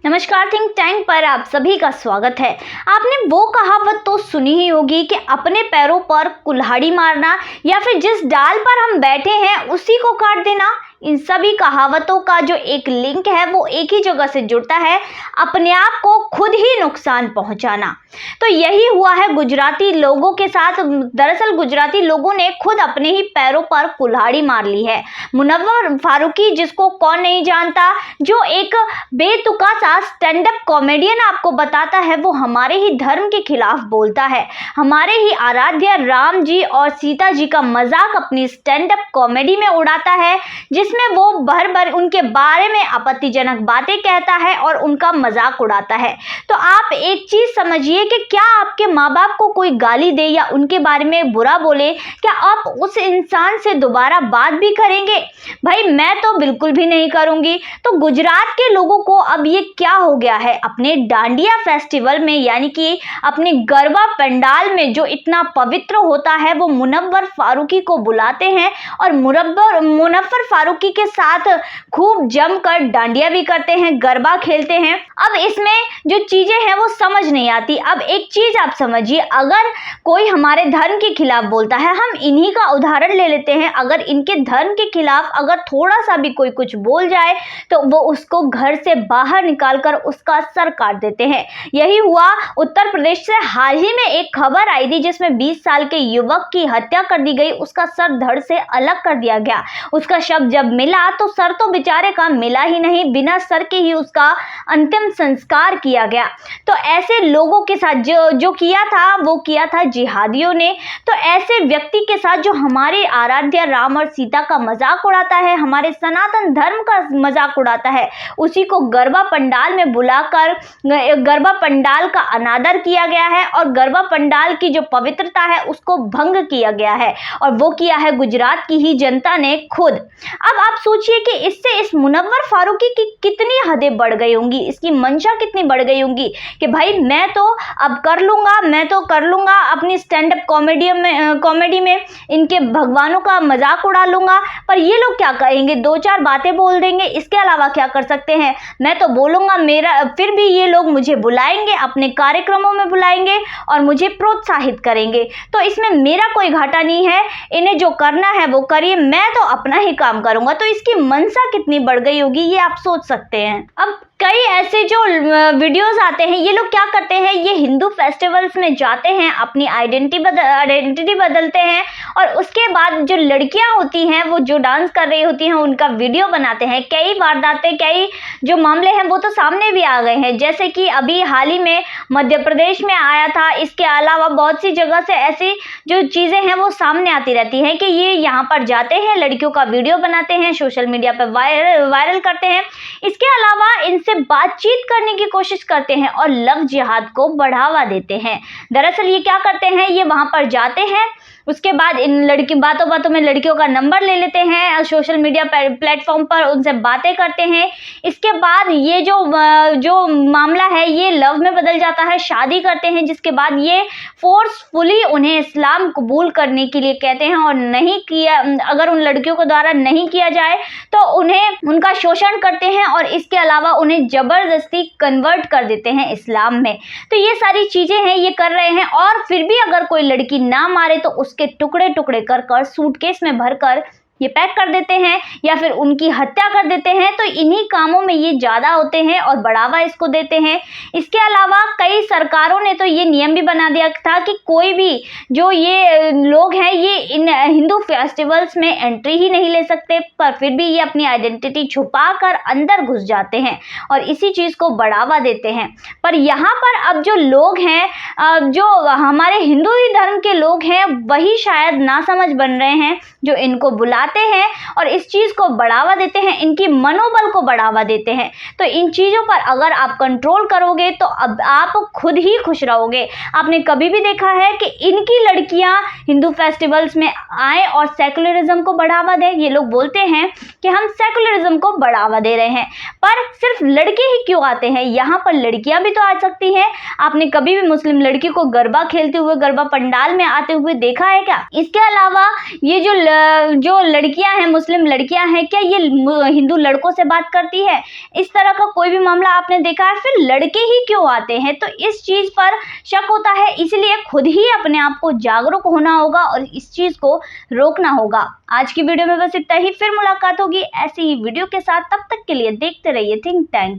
नमस्कार, think tank पर आप सभी का स्वागत है। आपने वो कहावत तो सुनी ही होगी कि अपने पैरों पर कुल्हाड़ी मारना या फिर जिस डाल पर हम बैठे हैं उसी को काट देना। इन सभी कहावतों का जो एक लिंक है वो एक ही जगह से जुड़ता है, अपने आप को खुद ही नुकसान पहुंचाना। तो यही हुआ है गुजराती लोगों के साथ। दरअसल गुजराती लोगों ने खुद अपने ही पैरों पर कुल्हाड़ी मार ली है। मुनव्वर फारूकी, जिसको कौन नहीं जानता, जो एक बेतुका सा स्टैंड अप कॉमेडियन आपको बताता है, वो हमारे ही धर्म के खिलाफ बोलता है, हमारे ही आराध्य राम जी और सीता जी का मजाक अपनी स्टैंड अप कॉमेडी में उड़ाता है, जिसमें वो भर भर उनके बारे में आपत्तिजनक बातें कहता है और उनका मजाक उड़ाता है। तो आप एक चीज समझिए कि क्या आपके माँ बाप को कोई गाली दे या उनके बारे में बुरा बोले, क्या आप उस इंसान से दोबारा बात भी करेंगे? भाई मैं तो बिल्कुल भी नहीं करूंगी। तो गुजरात के लोगों को अब ये क्या हो गया है, अपने डांडिया फेस्टिवल में यानी कि अपने गरबा पंडाल में जो इतना पवित्र होता है, वो मुनव्वर फारूकी को बुलाते हैं और मुनव्वर फारूकी के साथ खूब जमकर डांडिया भी करते हैं, गरबा खेलते हैं। अब इसमें जो चीजें हैं वो समझ नहीं आती। अब एक चीज आप समझिए, अगर कोई हमारे धर्म के खिलाफ बोलता है, हम इन्हीं का उदाहरण ले लेते हैं, अगर इनके धर्म के खिलाफ अगर थोड़ा सा भी कोई कुछ बोल जाए तो वो उसको घर से बाहर निकालकर उसका सर काट देते हैं। यही हुआ उत्तर प्रदेश से। हाल ही में एक खबर आई थी जिसमें 20 साल के युवक की हत्या कर दी गई, उसका सर धड़ से अलग कर दिया गया। उसका शव जब मिला तो सर तो बेचारे का मिला ही नहीं, बिना सर के ही उसका अंतिम संस्कार किया गया। तो ऐसे लोगों के साथ जो किया था वो किया था जिहादियों ने। तो ऐसे व्यक्ति के साथ जो हमारे आराध्य राम और सीता का मजाक उड़ाता है, हमारे सनातन धर्म का मजाक उड़ाता है, उसी को गरबा पंडाल में बुलाकर गरबा पंडाल का अनादर किया गया है और गरबा पंडाल की जो पवित्रता है उसको भंग किया गया है, और वो किया है गुजरात की ही जनता ने खुद। अब आप सोचिए कि इससे इस मुनव्वर फारूकी की कितनी हदें बढ़ गई होंगी, इसकी मंशा कितनी बढ़ गई होंगी कि भाई मैं तो अब कर लूंगा अपनी स्टैंड अप कॉमेडी में इनके भगवानों का मजाक उड़ा लूंगा। पर ये लोग क्या कहेंगे, दो चार बातें बोल देंगे, इसके अलावा क्या कर सकते हैं? मैं तो बोलूंगा मेरा, फिर भी ये लोग मुझे बुलाएंगे, अपने कार्यक्रमों में बुलाएंगे और मुझे प्रोत्साहित करेंगे। तो इसमें मेरा कोई घाटा नहीं है, इन्हें जो करना है वो करिए, मैं तो अपना ही काम करूंगा। तो इसकी मनसा कितनी बढ़ गई होगी ये आप सोच सकते हैं। अब कई ऐसे जो वीडियोस आते हैं, ये लोग क्या करते हैं, ये हिंदू फेस्टिवल्स में जाते हैं, अपनी आइडेंटिटी बदलते हैं और उसके बाद जो लड़कियां होती हैं वो जो डांस कर रही होती हैं उनका वीडियो बनाते हैं। कई वारदातें, कई जो मामले हैं वो तो सामने भी आ गए हैं, जैसे कि अभी हाल ही में मध्य प्रदेश में आया था। इसके अलावा बहुत सी जगह से ऐसी जो चीज़ें हैं वो सामने आती रहती हैं कि ये यहाँ पर जाते हैं, लड़कियों का वीडियो बनाते हैं, सोशल मीडिया पर वायरल करते हैं। इसके अलावा इनसे बातचीत करने की कोशिश करते हैं और लव जिहाद को बढ़ावा देते हैं। दरअसल ये क्या करते हैं, ये वहां पर जाते हैं, उसके बाद इन बातों में लड़कियों का नंबर ले लेते हैं, सोशल मीडिया प्लेटफॉर्म पर उनसे बातें करते हैं। इसके बाद ये जो मामला है ये लव में बदल जाता है, शादी करते हैं, जिसके बाद ये फोर्सफुली उन्हें इस्लाम कबूल करने के लिए कहते हैं और नहीं किया, अगर उन लड़कियों को द्वारा नहीं किया जाए तो उन्हें उनका शोषण करते हैं और इसके अलावा उन्हें जबरदस्ती कन्वर्ट कर देते हैं इस्लाम में। तो ये सारी चीजें हैं ये कर रहे हैं, और फिर भी अगर कोई लड़की ना मारे तो उसके टुकड़े टुकड़े कर सूटकेस में भरकर ये पैक कर देते हैं या फिर उनकी हत्या कर देते हैं। तो इन्हीं कामों में ये ज़्यादा होते हैं और बढ़ावा इसको देते हैं। इसके अलावा कई सरकारों ने तो ये नियम भी बना दिया था कि कोई भी जो ये लोग हैं ये इन हिंदू फेस्टिवल्स में एंट्री ही नहीं ले सकते, पर फिर भी ये अपनी आइडेंटिटी छुपा कर अंदर घुस जाते हैं और इसी चीज़ को बढ़ावा देते हैं। पर यहाँ पर अब जो लोग हैं, जो हमारे हिंदू ही धर्म के लोग हैं, वही शायद नासमझ बन रहे हैं, जो इनको बुलाते हैं और इस चीज को बढ़ावा देते हैं, इनकी मनोबल को बढ़ावा देते हैं। तो इन चीजों पर अगर आप कंट्रोल करोगे तो अब आप खुद ही खुश रहोगे। आपने कभी भी देखा है कि इनकी लड़कियां हिंदू फेस्टिवल्स में आए और सेकुलरिज्म को बढ़ावा दें? ये लोग बोलते हैं कि हम सेकुलरिज्म को बढ़ावा दे रहे हैं, पर सिर्फ लड़के ही क्यों आते हैं? यहाँ पर लड़कियां भी तो आ सकती हैं। आपने कभी भी मुस्लिम लड़की को गरबा खेलते हुए, गरबा पंडाल में आते हुए देखा है क्या? इसके अलावा ये जो लड़कियां हैं, मुस्लिम लड़कियां हैं, क्या ये हिंदू लड़कों से बात करती है? इस तरह का कोई भी मामला आपने देखा है? फिर लड़के ही क्यों आते हैं? तो इस चीज पर शक होता है, इसलिए खुद ही अपने आप को जागरूक होना होगा और इस चीज को रोकना होगा। आज की वीडियो में बस इतना ही, फिर मुलाकात होगी ऐसी ही वीडियो के साथ। तब तक के लिए देखते रहिए थिंक टैंक।